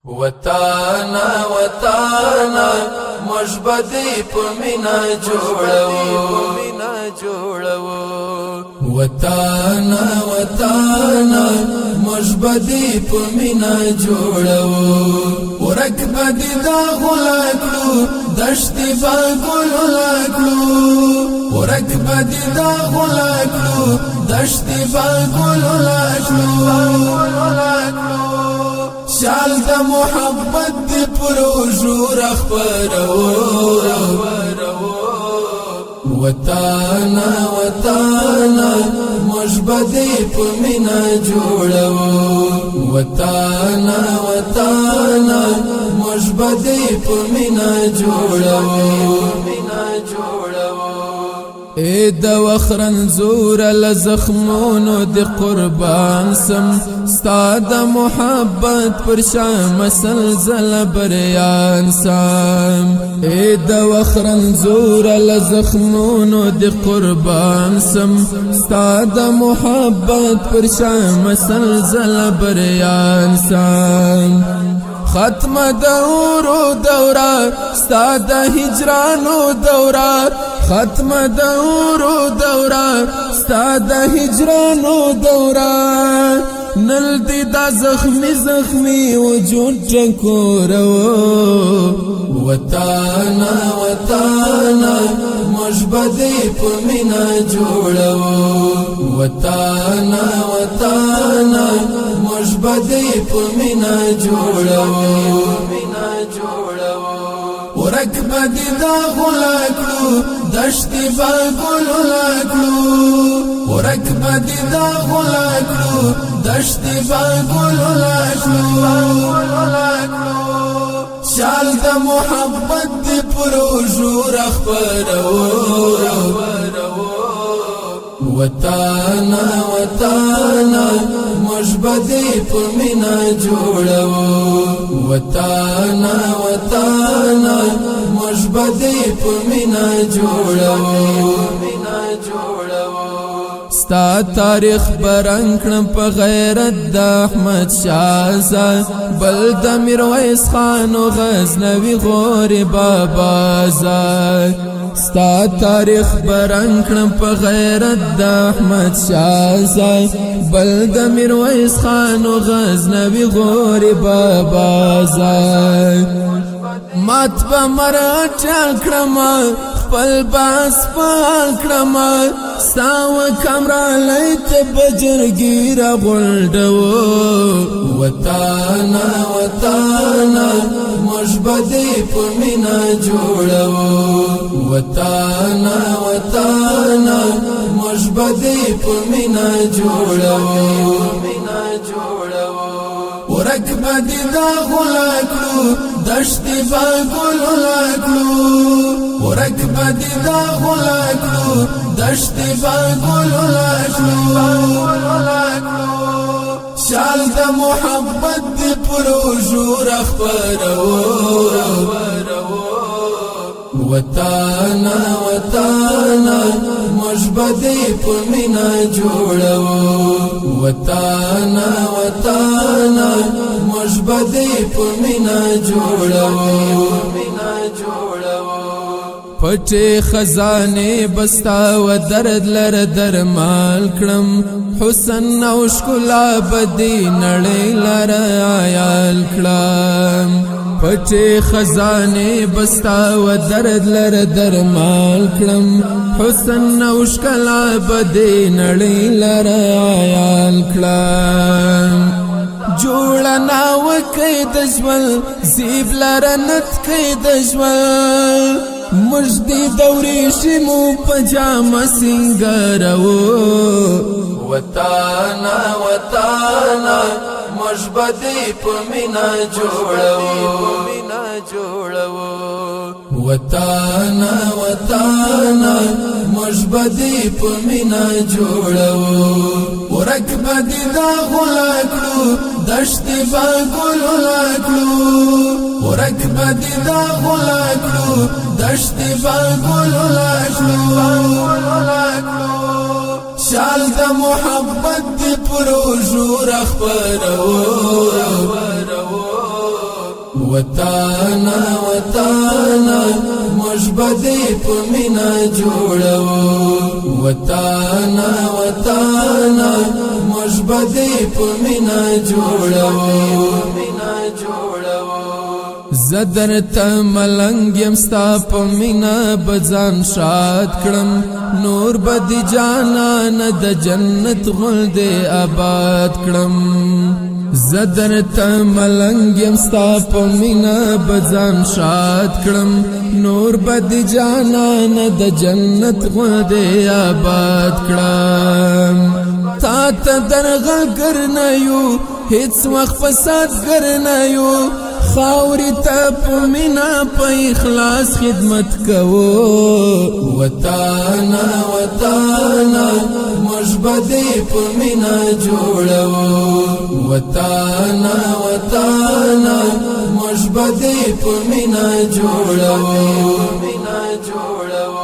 وطانا مجبدی پمینا جوڑو وطانا مجبدی پمینا جوڑو ورکبدی دا غلاکلو دشتی با گلو لاکلو ورکبدی دا غلاکلو دشتی با گلو لاکلو شال دا محبت دی پروژو رخبرو وطانا مجبدی پمینا جوڑو وطانا مجبدی پمینا جوڑو اے دا وخرن زور لزخمونو دی قربان سم ستا دا محبت پر شام سلزل بریان سم اے دا وخرن زور لزخمونو دی قربان سم ستا دا محبت پر شام سلزل بریان سم ختم دورو دورا ستا دا ہجرانو دورا ختم دورو دورا ستا دا ہجرانو دورا نل دی دا زخمی وجود چکورو وطانا مجبدی پمینا جوڑو وطانا مجبدی پمینا جوڑو ورکبدی دا غلاکلو دشتی با گلو لاکلو ورکبدی دا غلاکلو دشتی با گلو لاکلو شال دا محبت دی پروژو رخبرو وطانا مجبدی پمینا جوڑو وطانا مجبدی پمینا جوڑو ستا تاریخ برنکن پا غیرت دا احمد شازا بل دا میرویس خان و غزنوی غوری بابازا ستا تاریخ برنکن پا غیرت دا احمد شازا بل دا میرویس خان و غزنوی غوری بابازا مات با مرچل کرما خپل باس پال کرما ساو کمرا لیت بجرگی را غلدو وطانا مجبدی پمینا جوڑو وطانا مجبدی پمینا جوڑو ورکبدی دا غلاکلو دشتی با گلو لاکلو ورکبدی دا غلاکلو دشتی با گلو لاکلو شال دا محبت دی پروژو رخبرو وطانا مجبدی پمینا جوڑو وطانا مجبدی پمینا جوڑو پټې خزانه بستا و درد لر درمال کړم حسن او ښکلا بدی نړۍ لر عیال کړم پټې خزانه بستا و درد لر درمال کړم حسن او ښکلا بدی نړۍ لر عیال کړم جوړنا وکي د ژوند زیب لرنت کې د ژوند مجدی دوری شمو پجام سنگرو وطانا مجبدی پمینا جوڑو وطانا مجبدی پمینا جوڑو ورکبدی دا غلاکلو دشتی با گلو لاکلو ورکبدی دا غلاکلو دشتی با گلو لاکلو شال دا محبت دی پروژو رخبرو وطانا وطانا مجبدی پمینا جوڑو وطانا وطانا مجبدی پمینا جوڑو زدر تا ملنگ یم ستا پمینا بزان شاد کرم نور بدی جانان د جنت غلد آباد کرم زدر تا ملنگ یم ستا پمینا بزان شاد کرم نور بدی جانان د جنت غلد آباد کرم تا تا درغل کرنیو هیڅ وقت فساد کرنیو خاوری تا پمینا پا اخلاص خدمت کوو وطانا وطانا مجبدی پمینا جوڑو وطانا وطانا مجبدی پمینا جوڑو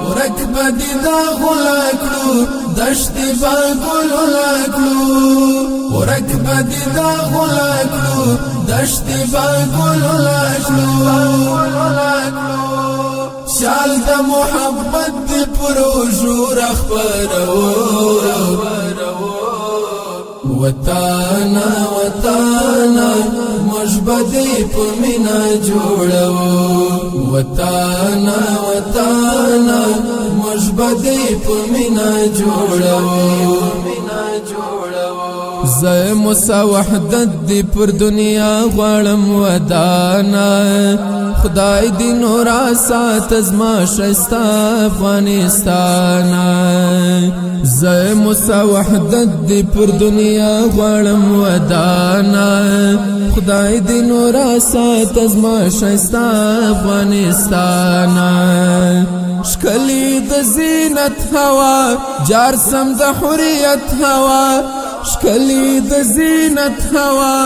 ورک بدی دا غلا کړو دشت با ګلو لاکړو ورک بدی دا غلا کړو دشت با ګلو لاکړو شال د محبت دی پروژو رخبرو وطانا وطانا مجبدی پمینا جوڑو وطانا وطانا مجبدی پمینا جوڑو زه موسی وحدت دی پر دنیا غواړم ودانا خدای دی نور سات زما شستا افغانستان زه موسی وحدت دی پر دنیا غواړم ودانا خدای دی نور سات زما شستا افغانستان شکلی د زینت هوا جار سم د حریت هوا شکلی د زینت هوا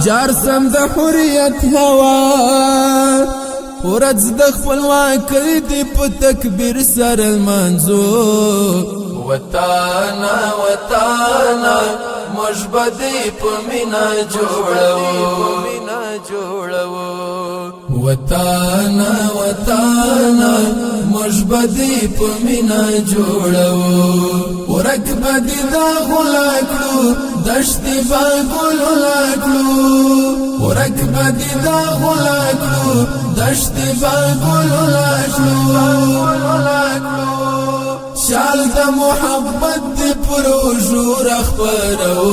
جار سم د حریت هوا ورځ د خپلواکۍ دی په تکبیر سره لمانځو وطانا وطانا مجبدی پمینا جوړو وطانا وطانا مجبدی پمینا جوړو ورک بدی دا غلا کړو دشت با ګلو لاکړو ورک بدی دا غلا کړو دشت با ګلو لاکړو شال د محبت دی پروژو رخبرو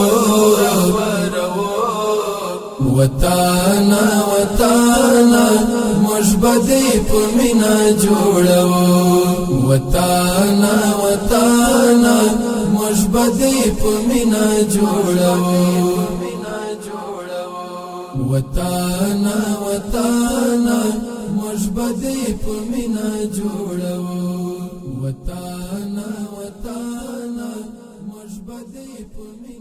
وطانا وطانا مجبدی پمینا جوڑو وطانا وطانا مجبدی پمینا جوڑو وطانا وطانا مجبدی پمینا جوڑو وطانا وطانا مجبدی پمینا